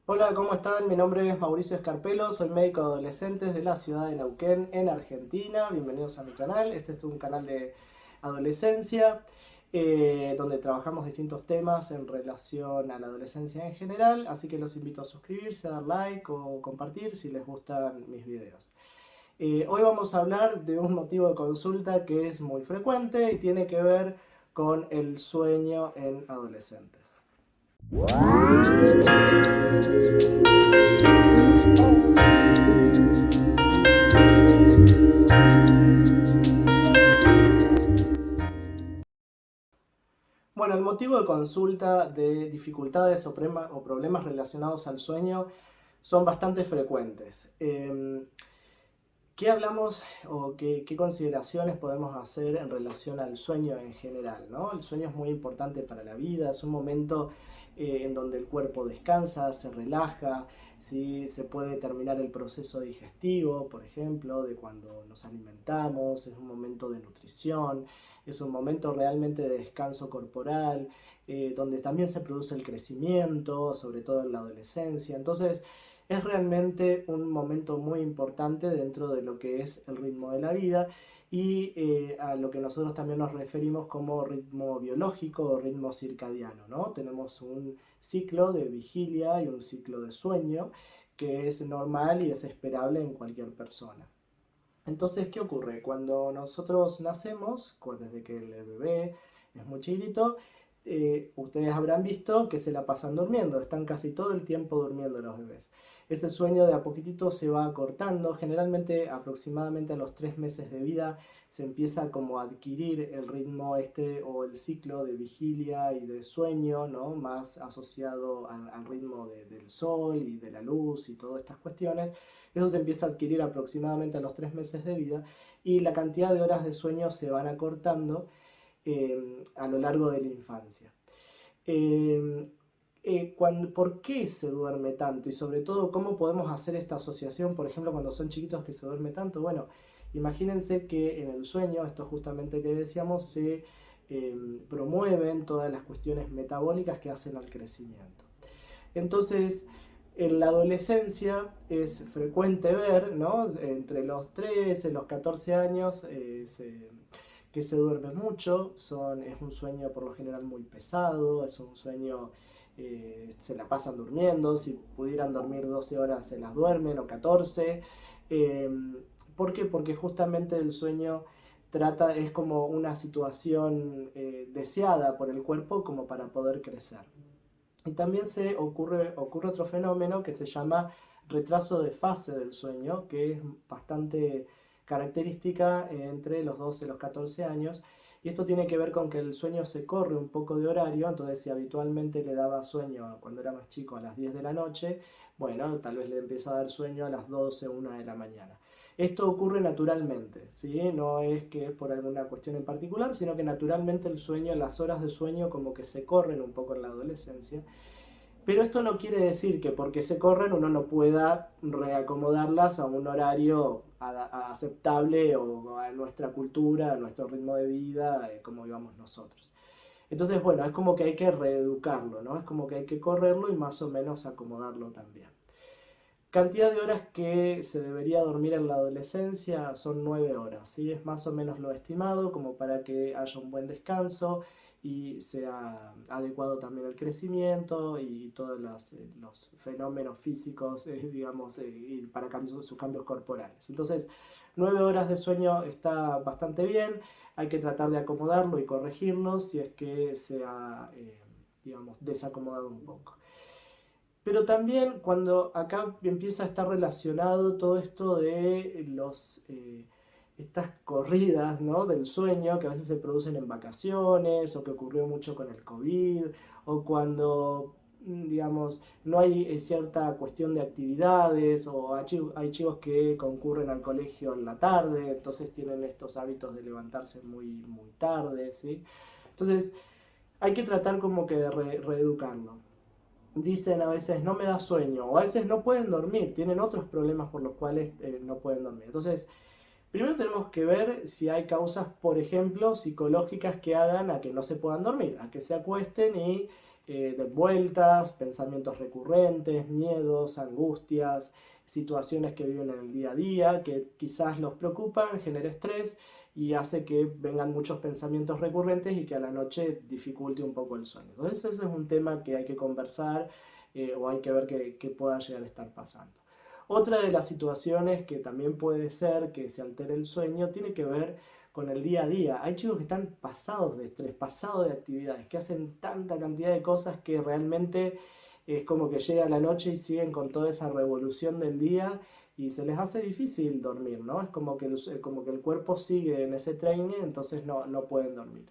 Hola, ¿cómo están? Mi nombre es Mauricio Escarpelo, soy médico de adolescentes de la ciudad de Neuquén, en Argentina. Bienvenidos a mi canal. Este es un canal de adolescencia, donde trabajamos distintos temas en relación a la adolescencia en general, así que los invito a suscribirse, a dar like o compartir si les gustan mis videos. Hoy vamos a hablar de un motivo de consulta que es muy frecuente y tiene que ver con el sueño en adolescentes. Bueno, el motivo de consulta de dificultades o problemas relacionados al sueño son bastante frecuentes. ¿Qué hablamos o qué consideraciones podemos hacer en relación al sueño en general, ¿no? El sueño es muy importante para la vida, es un momento en donde el cuerpo descansa, se relaja, ¿sí? Se puede terminar el proceso digestivo, por ejemplo, de cuando nos alimentamos, es un momento de nutrición, es un momento realmente de descanso corporal, donde también se produce el crecimiento, sobre todo en la adolescencia. Entonces, es realmente un momento muy importante dentro de lo que es el ritmo de la vida y a lo que nosotros también nos referimos como ritmo biológico o ritmo circadiano, ¿no? Tenemos un ciclo de vigilia y un ciclo de sueño que es normal y es esperable en cualquier persona. Entonces, ¿qué ocurre? Cuando nosotros nacemos, desde que el bebé es muy chiquitito, ustedes habrán visto que se la pasan durmiendo, están casi todo el tiempo durmiendo los bebés. Ese sueño de a poquitito se va acortando, generalmente aproximadamente a los 3 meses de vida se empieza como a adquirir el ritmo este o el ciclo de vigilia y de sueño, ¿no? Más asociado al ritmo del sol y de la luz y todas estas cuestiones. Eso se empieza a adquirir aproximadamente a los 3 meses de vida y la cantidad de horas de sueño se van acortando a lo largo de la infancia. Eh, ¿Por qué se duerme tanto? Y sobre todo, ¿cómo podemos hacer esta asociación, por ejemplo, cuando son chiquitos que se duerme tanto? Bueno, imagínense que en el sueño, esto justamente que decíamos, se promueven todas las cuestiones metabólicas que hacen al crecimiento. Entonces, en la adolescencia es frecuente ver, ¿no? Entre los 13 y los 14 años, que se duerme mucho, es un sueño por lo general muy pesado, es un sueño, se la pasan durmiendo, si pudieran dormir 12 horas se las duermen o 14. Eh, ¿Por qué? Porque justamente el sueño es como una situación deseada por el cuerpo como para poder crecer. Y también ocurre otro fenómeno que se llama retraso de fase del sueño, que es bastante característica entre los 12 y los 14 años. Y esto tiene que ver con que el sueño se corre un poco de horario, entonces si habitualmente le daba sueño cuando era más chico a las 10 de la noche, bueno, tal vez le empieza a dar sueño a las 12 o 1 de la mañana. Esto ocurre naturalmente, ¿sí? No es que es por alguna cuestión en particular, sino que naturalmente el sueño, las horas de sueño como que se corren un poco en la adolescencia. Pero esto no quiere decir que porque se corren uno no pueda reacomodarlas a un horario aceptable o a nuestra cultura, a nuestro ritmo de vida, como vivamos nosotros. Entonces, bueno, es como que hay que reeducarlo, ¿no? Es como que hay que correrlo y más o menos acomodarlo también. Cantidad de horas que se debería dormir en la adolescencia son 9 horas, ¿sí? Es más o menos lo estimado como para que haya un buen descanso y sea adecuado también el crecimiento y todos los fenómenos físicos, digamos, y para sus cambios corporales. Entonces, 9 horas de sueño está bastante bien, hay que tratar de acomodarlo y corregirlo si es que se ha, digamos, desacomodado un poco. Pero también cuando acá empieza a estar relacionado todo esto de estas corridas, ¿no? Del sueño que a veces se producen en vacaciones o que ocurrió mucho con el COVID o cuando, digamos, no hay cierta cuestión de actividades o hay chicos que concurren al colegio en la tarde, entonces tienen estos hábitos de levantarse muy, muy tarde, ¿sí? Entonces hay que tratar como que de reeducarlo. Dicen a veces no me da sueño o a veces no pueden dormir, tienen otros problemas por los cuales no pueden dormir. Entonces, primero tenemos que ver si hay causas, por ejemplo, psicológicas que hagan a que no se puedan dormir, a que se acuesten y de vueltas, pensamientos recurrentes, miedos, angustias, situaciones que viven en el día a día, que quizás los preocupan, genera estrés y hace que vengan muchos pensamientos recurrentes y que a la noche dificulte un poco el sueño. Entonces ese es un tema que hay que conversar o hay que ver qué pueda llegar a estar pasando. Otra de las situaciones que también puede ser que se altere el sueño tiene que ver con el día a día. Hay chicos que están pasados de estrés, pasados de actividades, que hacen tanta cantidad de cosas que realmente es como que llega la noche y siguen con toda esa revolución del día y se les hace difícil dormir, ¿no? Es como que el cuerpo sigue en ese training, entonces no pueden dormir.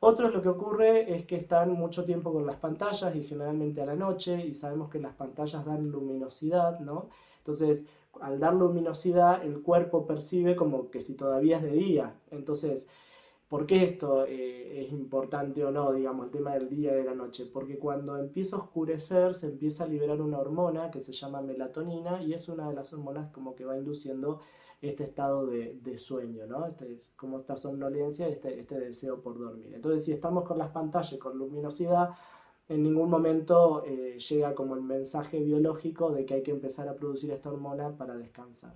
Otros lo que ocurre es que están mucho tiempo con las pantallas y generalmente a la noche y sabemos que las pantallas dan luminosidad, ¿no? Entonces, al dar luminosidad, el cuerpo percibe como que si todavía es de día. Entonces, ¿por qué esto es importante o no, digamos, el tema del día y de la noche? Porque cuando empieza a oscurecer se empieza a liberar una hormona que se llama melatonina y es una de las hormonas como que va induciendo este estado de sueño, ¿no? Como esta somnolencia, este deseo por dormir. Entonces, si estamos con las pantallas, con luminosidad, en ningún momento llega como el mensaje biológico de que hay que empezar a producir esta hormona para descansar.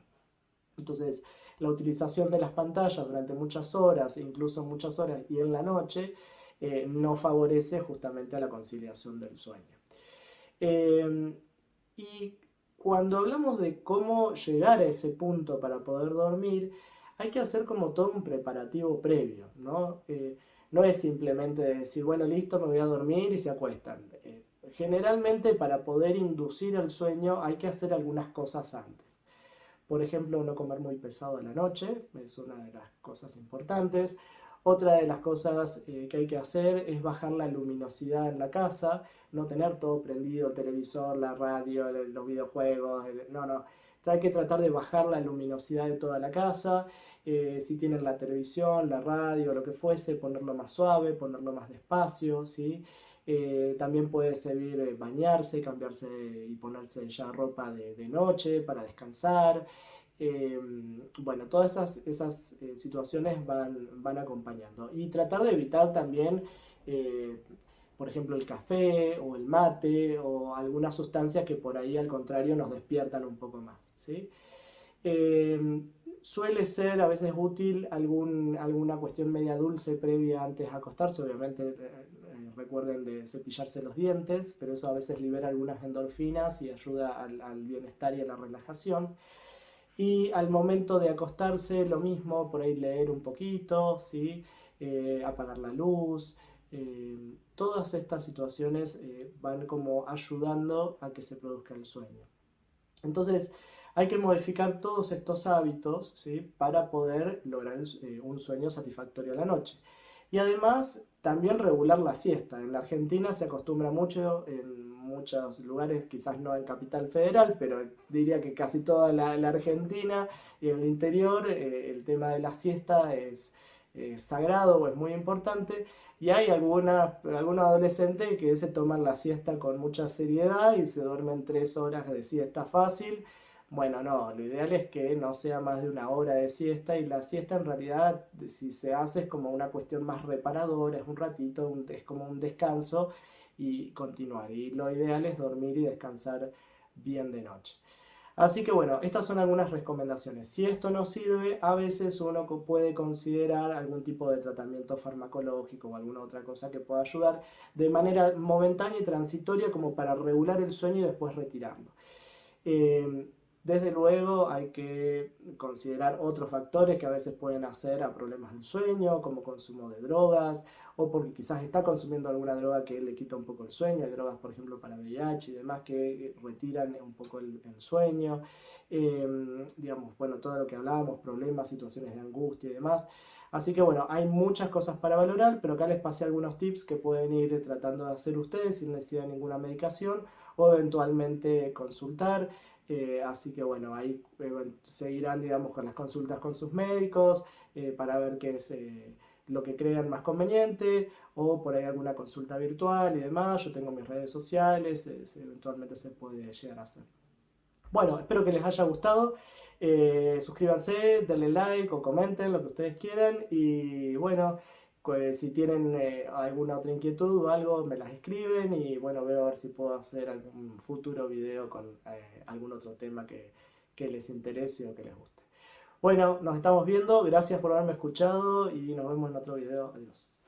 Entonces, la utilización de las pantallas durante muchas horas, incluso muchas horas y en la noche, no favorece justamente a la conciliación del sueño. Y cuando hablamos de cómo llegar a ese punto para poder dormir, hay que hacer como todo un preparativo previo, ¿no? No es simplemente decir, bueno, listo, me voy a dormir y se acuestan. Generalmente para poder inducir el sueño hay que hacer algunas cosas antes. Por ejemplo, no comer muy pesado a la noche, es una de las cosas importantes. Otra de las cosas que hay que hacer es bajar la luminosidad en la casa, no tener todo prendido, el televisor, la radio, los videojuegos, no. Hay que tratar de bajar la luminosidad de toda la casa. Si tienen la televisión, la radio, lo que fuese, ponerlo más suave, ponerlo más despacio, ¿sí? También puede servir bañarse, cambiarse y ponerse ya ropa de noche para descansar. Eh, bueno, todas esas situaciones van acompañando. Y tratar de evitar también, eh, por ejemplo, el café o el mate o algunas sustancias que por ahí al contrario nos despiertan un poco más, ¿sí? Eh, Suele ser a veces útil alguna cuestión media dulce previa antes de acostarse, obviamente recuerden de cepillarse los dientes, pero eso a veces libera algunas endorfinas y ayuda al bienestar y a la relajación. Y al momento de acostarse, lo mismo, por ahí leer un poquito, ¿sí? Apagar la luz. Todas estas situaciones van como ayudando a que se produzca el sueño. Entonces, hay que modificar todos estos hábitos, ¿sí? Para poder lograr un sueño satisfactorio a la noche. Y además, también regular la siesta. En la Argentina se acostumbra mucho, en muchos lugares, quizás no en Capital Federal, pero diría que casi toda la Argentina y en el interior, el tema de la siesta es sagrado o es muy importante. Y hay algunos adolescentes que se toman la siesta con mucha seriedad y se duermen 3 horas de siesta fácil. Bueno, no, lo ideal es que no sea más de 1 hora de siesta y la siesta en realidad, si se hace, es como una cuestión más reparadora, es un ratito, es como un descanso y continuar. Y lo ideal es dormir y descansar bien de noche. Así que bueno, estas son algunas recomendaciones. Si esto no sirve, a veces uno puede considerar algún tipo de tratamiento farmacológico o alguna otra cosa que pueda ayudar de manera momentánea y transitoria como para regular el sueño y después retirarlo. Eh, Desde luego hay que considerar otros factores que a veces pueden hacer a problemas del sueño, como consumo de drogas, o porque quizás está consumiendo alguna droga que le quita un poco el sueño. Hay drogas, por ejemplo, para VIH y demás que retiran un poco el sueño. Digamos, bueno, todo lo que hablábamos, problemas, situaciones de angustia y demás. Así que bueno, hay muchas cosas para valorar, pero acá les pasé algunos tips que pueden ir tratando de hacer ustedes sin necesidad de ninguna medicación o eventualmente consultar. Así que bueno, ahí seguirán, digamos, con las consultas con sus médicos para ver qué es lo que crean más conveniente o por ahí alguna consulta virtual y demás. Yo tengo mis redes sociales, eventualmente se puede llegar a hacer. Bueno, espero que les haya gustado. Suscríbanse, denle like o comenten lo que ustedes quieran. Y bueno, Si tienen alguna otra inquietud o algo, me las escriben y bueno, veo a ver si puedo hacer algún futuro video con algún otro tema que les interese o que les guste. Bueno, nos estamos viendo, gracias por haberme escuchado y nos vemos en otro video. Adiós.